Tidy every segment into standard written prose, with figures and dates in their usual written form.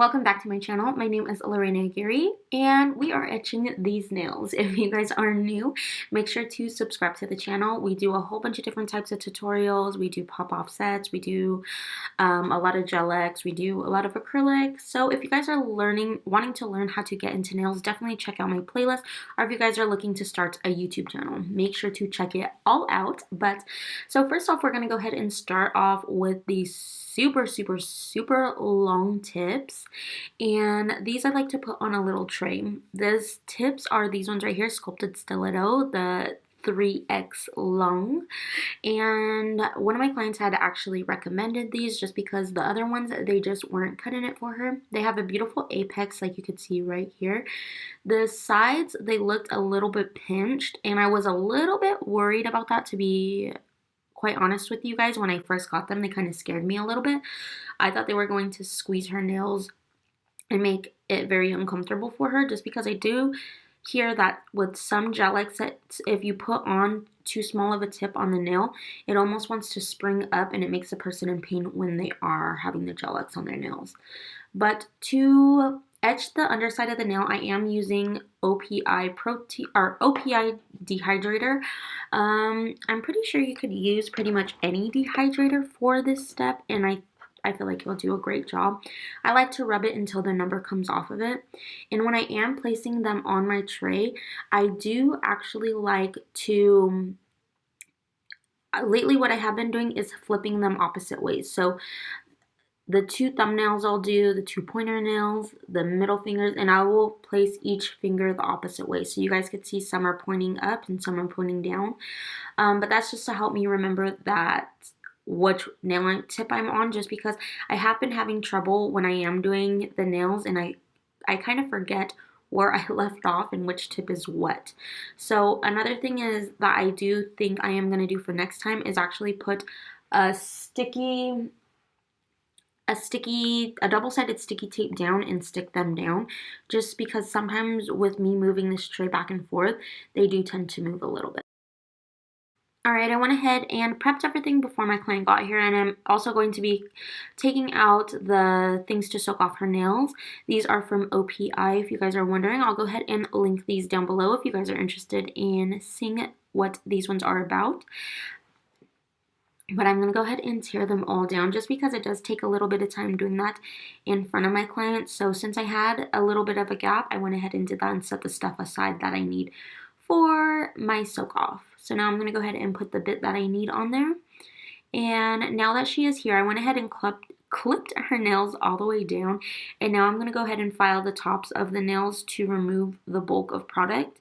welcome back to my channel. My name is LORENAAGUIRRE and we are etching these nails. If you guys are new, make sure to subscribe to the channel. We do a whole bunch of different types of tutorials. We do pop-off sets, we do a lot of Gelx, we do a lot of acrylic. So if you guys are wanting to learn how to get into nails, definitely check out my playlist. Or if you guys are looking to start a YouTube channel, make sure to check it all out. So first off, we're going to go ahead and start off with these super long tips, and these I like to put on a little tray. These tips are these ones right here, sculpted stiletto, the 3x long, and one of my clients had actually recommended these just because the other ones, they just weren't cutting it for her. They have a beautiful apex like you could see right here. The sides, they looked a little bit pinched, and I was a little bit worried about that, to be quite honest with you guys. When I first got them, they kind of scared me a little bit. I thought they were going to squeeze her nails and make it very uncomfortable for her, just because I do hear that with some Gelx sets, if you put on too small of a tip on the nail, it almost wants to spring up and it makes the person in pain when they are having the Gelx on their nails. But to etch the underside of the nail, I am using OPI dehydrator. I'm pretty sure you could use pretty much any dehydrator for this step, and I feel like you'll do a great job. I like to rub it until the number comes off of it. And when I am placing them on my tray, I do actually like to, lately what I have been doing is flipping them opposite ways. So the two thumbnails I'll do, the two pointer nails, the middle fingers, and I will place each finger the opposite way. So you guys could see some are pointing up and some are pointing down. But that's just to help me remember that which nail tip I'm on, just because I have been having trouble when I am doing the nails, and I kind of forget where I left off and which tip is what. So another thing is that I do think I am going to do for next time is actually put a double-sided sticky tape down and stick them down, just because sometimes with me moving this tray back and forth, they do tend to move a little bit. Alright, I went ahead and prepped everything before my client got here, and I'm also going to be taking out the things to soak off her nails. These are from OPI, if you guys are wondering. I'll go ahead and link these down below if you guys are interested in seeing what these ones are about. But I'm going to go ahead and tear them all down, just because it does take a little bit of time doing that in front of my client. So since I had a little bit of a gap, I went ahead and did that and set the stuff aside that I need for my soak off. So now I'm going to go ahead and put the bit that I need on there. And now that she is here, I went ahead and clipped her nails all the way down. And now I'm going to go ahead and file the tops of the nails to remove the bulk of product.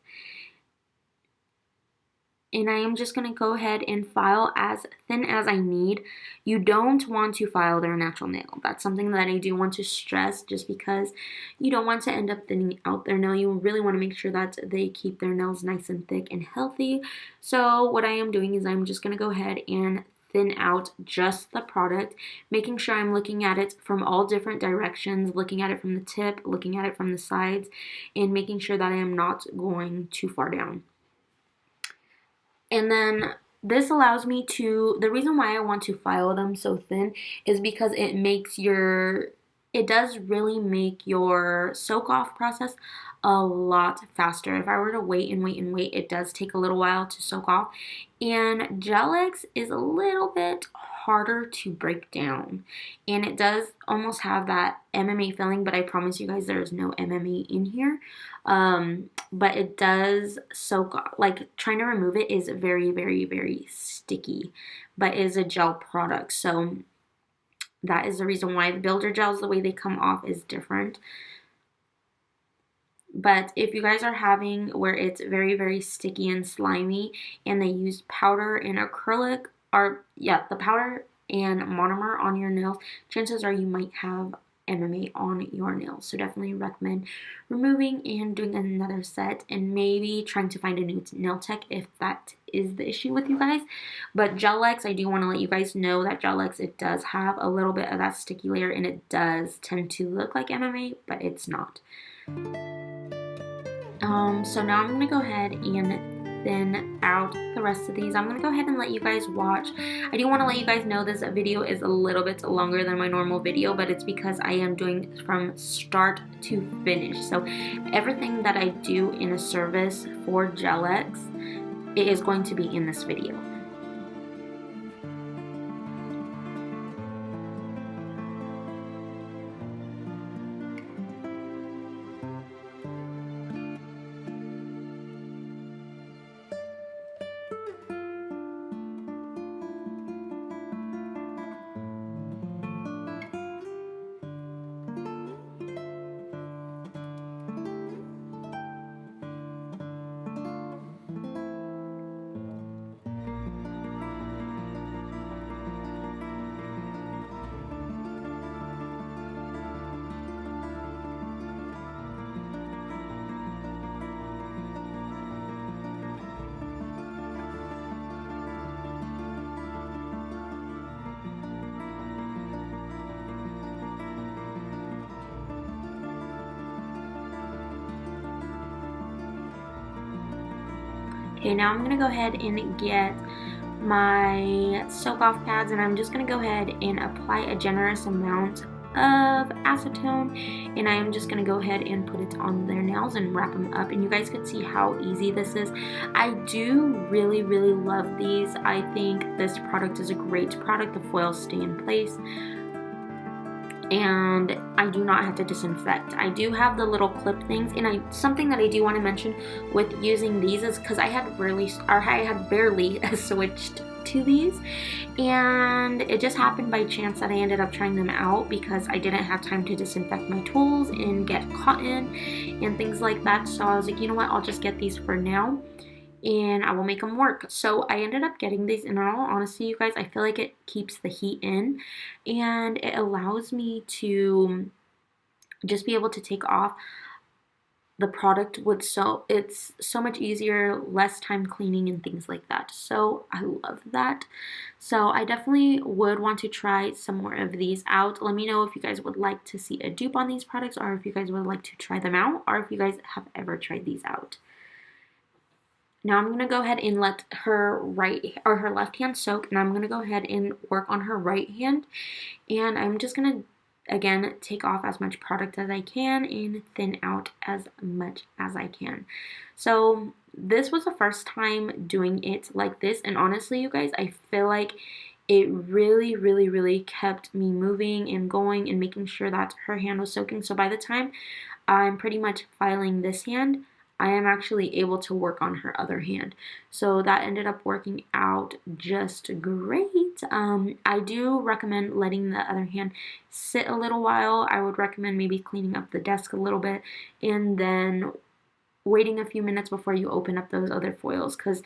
And I am just going to go ahead and file as thin as I need. You don't want to file their natural nail. That's something that I do want to stress, just because you don't want to end up thinning out their nail. You really want to make sure that they keep their nails nice and thick and healthy. So what I am doing is I'm just going to go ahead and thin out just the product, making sure I'm looking at it from all different directions, looking at it from the tip, looking at it from the sides, and making sure that I am not going too far down. And then this allows me to, the reason why I want to file them so thin is because it does really make your soak off process a lot faster. If I were to wait and wait, it does take a little while to soak off. And Gelx is a little bit harder to break down, and it does almost have that MMA feeling, but I promise you guys there is no MMA in here. But it does soak off. Like, trying to remove it is very sticky, but it is a gel product, so that is the reason why the builder gels, the way they come off, is different. But if you guys are having where it's very sticky and slimy, and they use powder and acrylic, or the powder and monomer on your nails, chances are you might have MMA on your nails. So definitely recommend removing and doing another set, and maybe trying to find a new nail tech if that is the issue with you guys. But Gelx, I do want to let you guys know that Gelx, it does have a little bit of that sticky layer, and it does tend to look like MMA, but it's not. So now I'm going to go ahead and thin out the rest of these. I'm gonna go ahead and let you guys watch. I do want to let you guys know this video is a little bit longer than my normal video, but it's because I am doing from start to finish. So everything that I do in a service for Gelx, it is going to be in this video. Okay, now I'm going to go ahead and get my soak off pads, and I'm just going to go ahead and apply a generous amount of acetone, and I am just going to go ahead and put it on their nails and wrap them up, and you guys can see how easy this is. I do really love these. I think this product is a great product. The foils stay in place, and I do not have to disinfect. I do have the little clip things, and something that I do want to mention with using these is because I had barely switched to these, and it just happened by chance that I ended up trying them out because I didn't have time to disinfect my tools and get cotton and things like that. So I was like, you know what, I'll just get these for now and I will make them work. So I ended up getting these, and in all honesty, you guys, I feel like it keeps the heat in and it allows me to just be able to take off the product with it's so much easier, less time cleaning and things like that. So I love that. So I definitely would want to try some more of these out. Let me know if you guys would like to see a dupe on these products, or if you guys would like to try them out, or if you guys have ever tried these out. Now I'm going to go ahead and let her her left hand soak, and I'm going to go ahead and work on her right hand, and I'm just going to again take off as much product as I can and thin out as much as I can. So this was the first time doing it like this, and honestly, you guys, I feel like it really kept me moving and going and making sure that her hand was soaking. So by the time I'm pretty much filing this hand, I am actually able to work on her other hand. So that ended up working out just great. I do recommend letting the other hand sit a little while. I would recommend maybe cleaning up the desk a little bit and then waiting a few minutes before you open up those other foils, because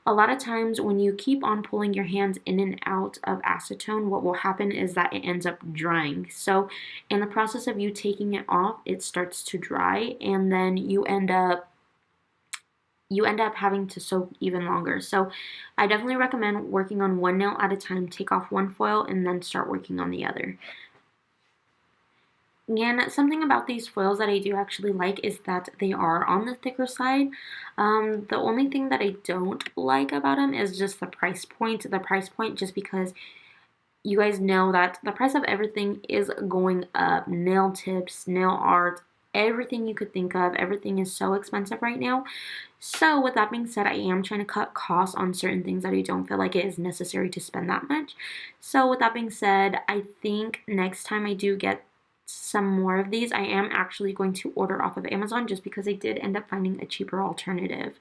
a lot of times when you keep on pulling your hands in and out of acetone, what will happen is that it ends up drying. So in the process of you taking it off, it starts to dry, and then you end up having to soak even longer. So I definitely recommend working on one nail at a time. Take off one foil and then start working on the other. And something about these foils that I do actually like is that they are on the thicker side. The only thing that I don't like about them is just the price point. The price point, just because you guys know that the price of everything is going up. Nail tips, nail art, everything you could think of, everything is so expensive right now. So with that being said, I am trying to cut costs on certain things that I don't feel like it is necessary to spend that much. So with that being said, I think next time I do get some more of these, I am actually going to order off of Amazon, just because I did end up finding a cheaper alternative.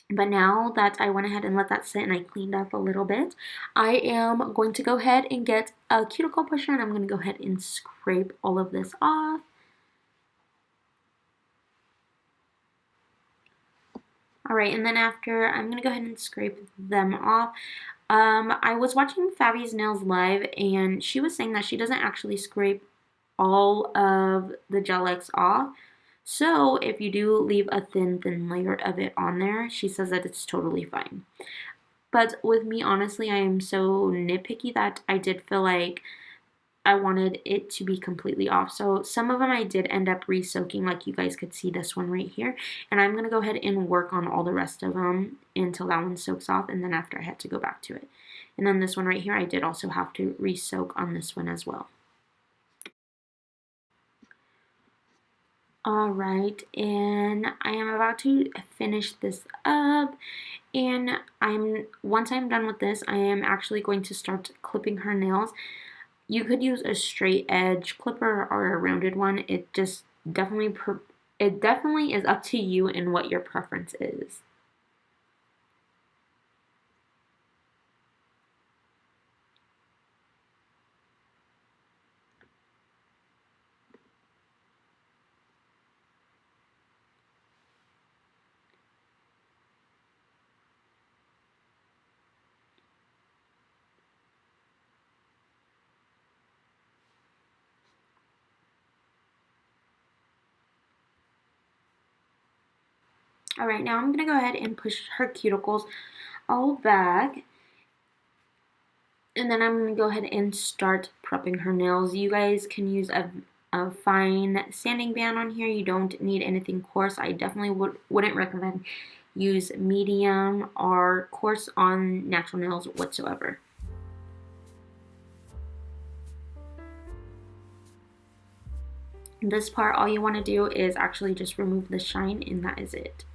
But now that I went ahead and let that sit and I cleaned up a little bit, I am going to go ahead and get a cuticle pusher, and I'm going to go ahead and scrape all of this off. Alright, and then after, I'm going to go ahead and scrape them off. I was watching Fabi's Nails live, and she was saying that she doesn't actually scrape all of the Gelx off. So if you do leave a thin layer of it on there, she says that it's totally fine. But with me, honestly, I am so nitpicky that I did feel like I wanted it to be completely off. So some of them I did end up re-soaking, like you guys could see this one right here. And I'm going to go ahead and work on all the rest of them until that one soaks off, and then after I had to go back to it. And then this one right here, I did also have to re-soak on this one as well. Alright, and I am about to finish this up, and once I'm done with this, I am actually going to start clipping her nails. You could use a straight edge clipper or a rounded one. It just definitely is up to you and what your preference is. Alright, now I'm going to go ahead and push her cuticles all back. And then I'm going to go ahead and start prepping her nails. You guys can use a fine sanding band on here. You don't need anything coarse. I definitely wouldn't recommend use medium or coarse on natural nails whatsoever. This part, all you want to do is actually just remove the shine, and that is it.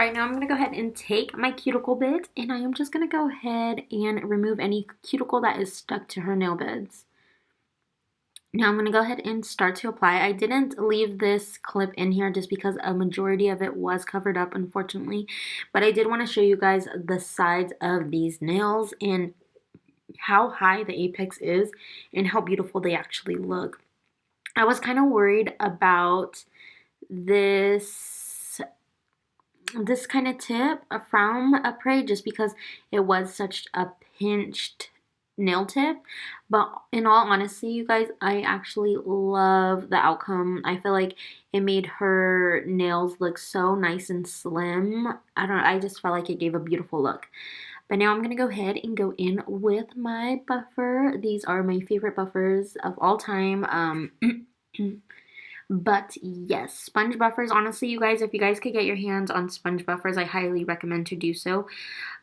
Alright, now I'm going to go ahead and take my cuticle bit, and I am just going to go ahead and remove any cuticle that is stuck to her nail beds. Now I'm going to go ahead and start to apply. I didn't leave this clip in here just because a majority of it was covered up, unfortunately. But I did want to show you guys the sides of these nails and how high the apex is and how beautiful they actually look. I was kind of worried about this kind of tip from a Prey just because it was such a pinched nail tip, but in all honesty, you guys, I actually love the outcome. I feel like it made her nails look so nice and slim. I just felt like it gave a beautiful look. But now I'm going to go ahead and go in with my buffer. These are my favorite buffers of all time. But yes, sponge buffers, honestly, you guys, if you guys could get your hands on sponge buffers, I highly recommend to do so.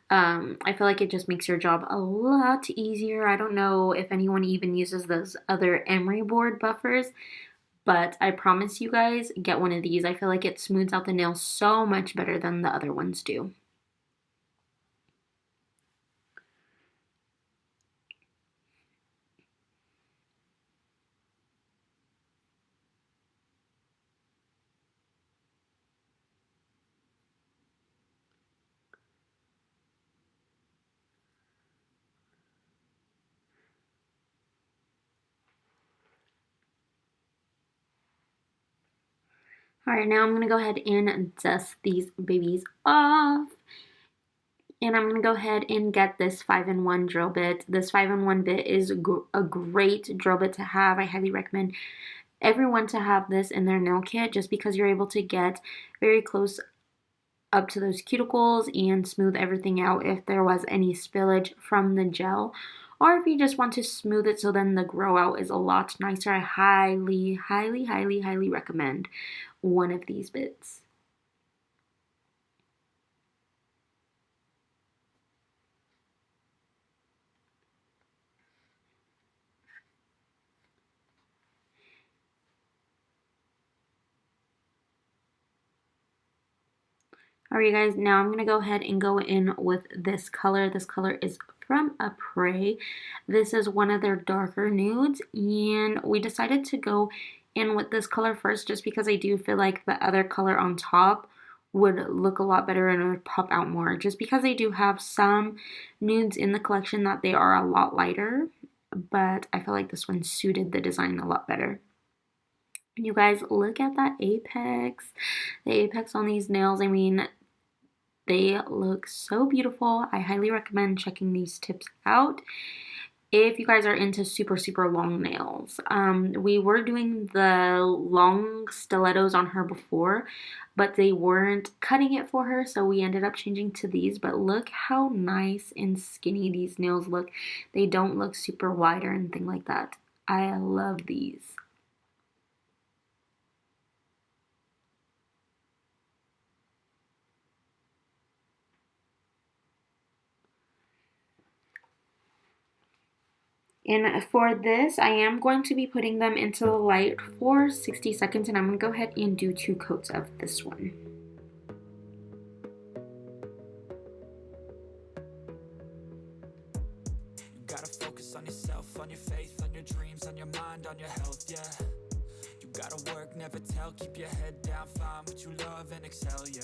I feel like it just makes your job a lot easier. I don't know if anyone even uses those other emery board buffers, but I promise you guys, get one of these. I feel like it smooths out the nails so much better than the other ones do. Alright, now I'm going to go ahead and dust these babies off. And I'm going to go ahead and get this 5-in-1 drill bit. This 5-in-1 bit is a great drill bit to have. I highly recommend everyone to have this in their nail kit just because you're able to get very close up to those cuticles and smooth everything out if there was any spillage from the gel. Or if you just want to smooth it so then the grow out is a lot nicer, I highly, highly, highly, highly recommend one of these bits. Alright, guys, now I'm going to go ahead and go in with this color. This color is from a Prey. This is one of their darker nudes, and we decided to go in with this color first just because I do feel like the other color on top would look a lot better and it would pop out more. Just because I do have some nudes in the collection that they are a lot lighter, but I feel like this one suited the design a lot better. You guys, look at that apex. The apex on these nails, I mean, they look so beautiful. I highly recommend checking these tips out if you guys are into super, super long nails. We were doing the long stilettos on her before, but they weren't cutting it for her, so we ended up changing to these. But look how nice and skinny these nails look. They don't look super wide or anything like that. I love these. And for this, I am going to be putting them into the light for 60 seconds, and I'm going to go ahead and do 2 coats of this one. You gotta focus on yourself, on your faith, on your dreams, on your mind, on your health, yeah. You gotta work, never tell, keep your head down, find what you love and excel, yeah.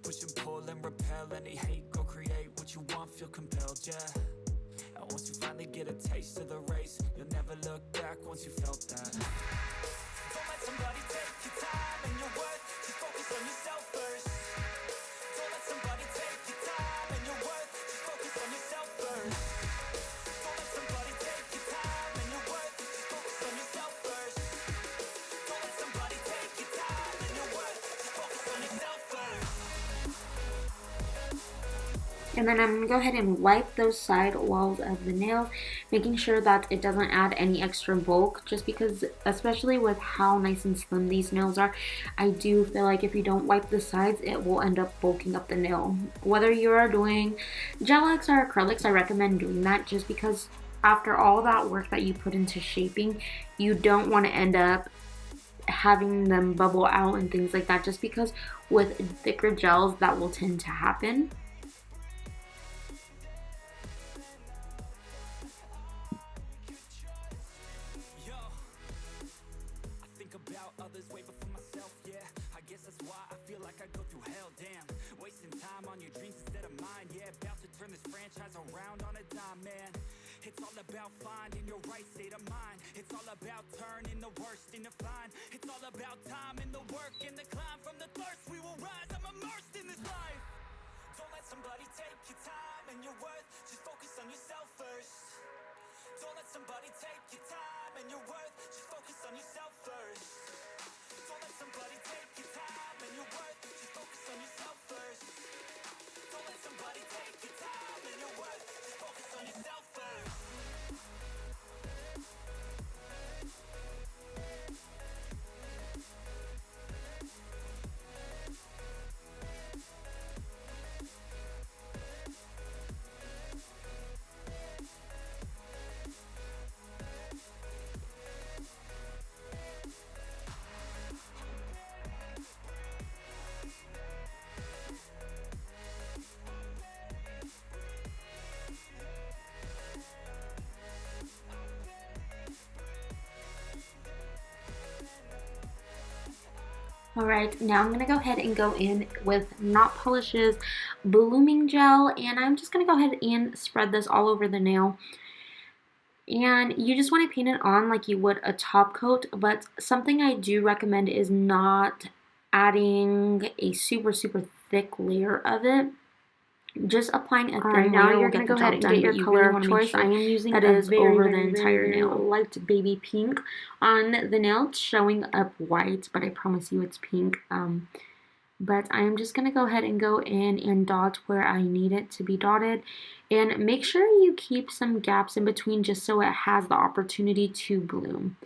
Push and pull and repel any hate, go create what you want, feel compelled, yeah. And once you finally get a taste of the race, you'll never look back once you felt that. Don't let somebody take your time and your worth, just focus on yourself first. Don't let somebody take your time and your worth, just focus on yourself first. Don't let somebody take your time and your worth, just focus on yourself first. Don't let somebody take your time and your worth, just focus on yourself first. And then I'm going to go ahead and wipe those side walls of the nails, making sure that it doesn't add any extra bulk, just because, especially with how nice and slim these nails are, I do feel like if you don't wipe the sides, it will end up bulking up the nail. Whether you are doing Gelx or acrylics, I recommend doing that just because after all that work that you put into shaping, you don't want to end up having them bubble out and things like that, just because with thicker gels that will tend to happen. Around on a dime, man. It's all about finding your right state of mind. It's all about turning the worst into fine. It's all about time and the work and the climb. From the thirst we will rise. I'm immersed in this life. Don't let somebody take your time and your worth. Just focus on yourself first. Don't let somebody take your time and your worth. Just focus on yourself first. Don't let somebody take your time and your worth. Just focus on yourself first. Don't let somebody take your time and your worth. Just focus on yourself first. Alright, now I'm going to go ahead and go in with Not Polish's Blooming Gel, and I'm just going to go ahead and spread this all over the nail. And you just want to paint it on like you would a top coat, but something I do recommend is not adding a super thick layer of it. Just applying a thin now layer you're will going get to go ahead and get your color of choice. I am using that is over the entire nail. Light baby pink on the nail. It's showing up white, but I promise you it's pink. But I am just going to go ahead and go in and dot where I need it to be dotted. And make sure you keep some gaps in between just so it has the opportunity to bloom.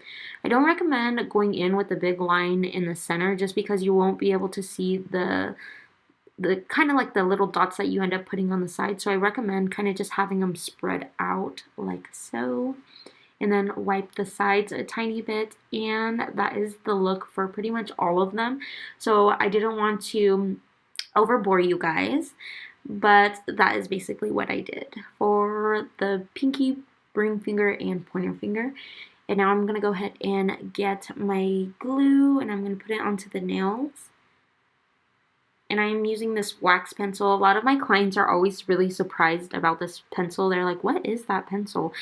I don't recommend going in with a big line in the center just because you won't be able to see the kind of like the little dots that you end up putting on the side. So I recommend kind of just having them spread out like so. And then wipe the sides a tiny bit. And that is the look for pretty much all of them. So I didn't want to overbore you guys, but that is basically what I did for the pinky, ring finger, and pointer finger. And now I'm going to go ahead and get my glue and I'm going to put it onto the nails. And I'm using this wax pencil. A lot of my clients are always really surprised about this pencil. They're like, what is that pencil?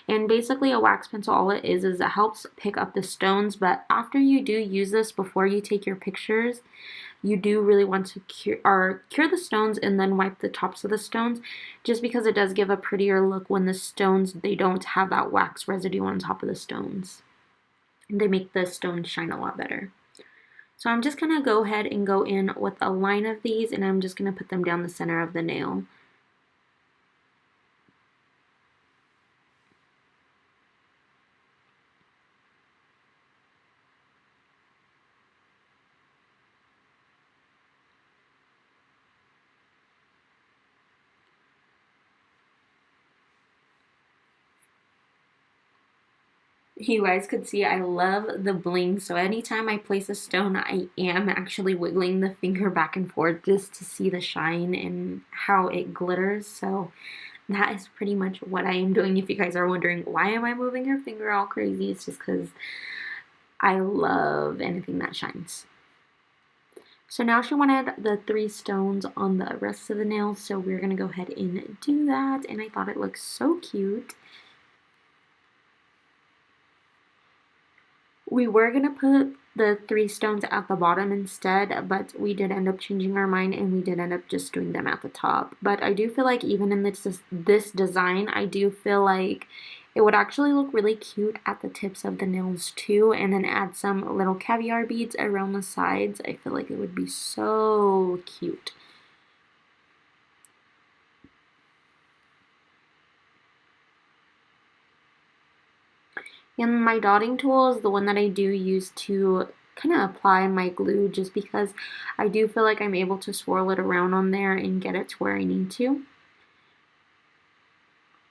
And basically a wax pencil, all it is it helps pick up the stones. But after you do use this, before you take your pictures, you do really want to cure the stones and then wipe the tops of the stones, just because it does give a prettier look when the stones, they don't have that wax residue on top of the stones. They make the stones shine a lot better. So I'm just going to go ahead and go in with a line of these, and I'm just going to put them down the center of the nail. You guys could see I love the bling, so anytime I place a stone, I am actually wiggling the finger back and forth just to see the shine and how it glitters. So that is pretty much what I am doing. If you guys are wondering why am I moving her finger all crazy, it's just because I love anything that shines. So now she wanted the 3 stones on the rest of the nails, so we're going to go ahead and do that, and I thought it looked so cute. We were going to put the 3 stones at the bottom instead, but we did end up changing our mind and we did end up just doing them at the top. But I do feel like even in this design, I do feel like it would actually look really cute at the tips of the nails too, and then add some little caviar beads around the sides. I feel like it would be so cute. And my dotting tool is the one that I do use to kind of apply my glue, just because I do feel like I'm able to swirl it around on there and get it to where I need to.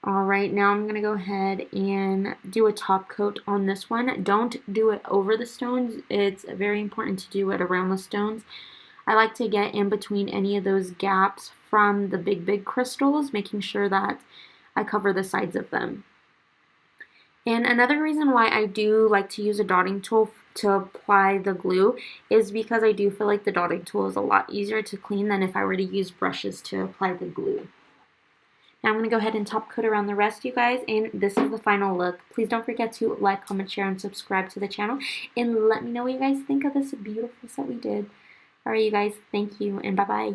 Alright, now I'm going to go ahead and do a top coat on this one. Don't do it over the stones. It's very important to do it around the stones. I like to get in between any of those gaps from the big crystals, making sure that I cover the sides of them. And another reason why I do like to use a dotting tool to apply the glue is because I do feel like the dotting tool is a lot easier to clean than if I were to use brushes to apply the glue. Now I'm going to go ahead and top coat around the rest, you guys, and this is the final look. Please don't forget to like, comment, share, and subscribe to the channel, and let me know what you guys think of this beautiful set we did. Alright, you guys, thank you, and bye-bye.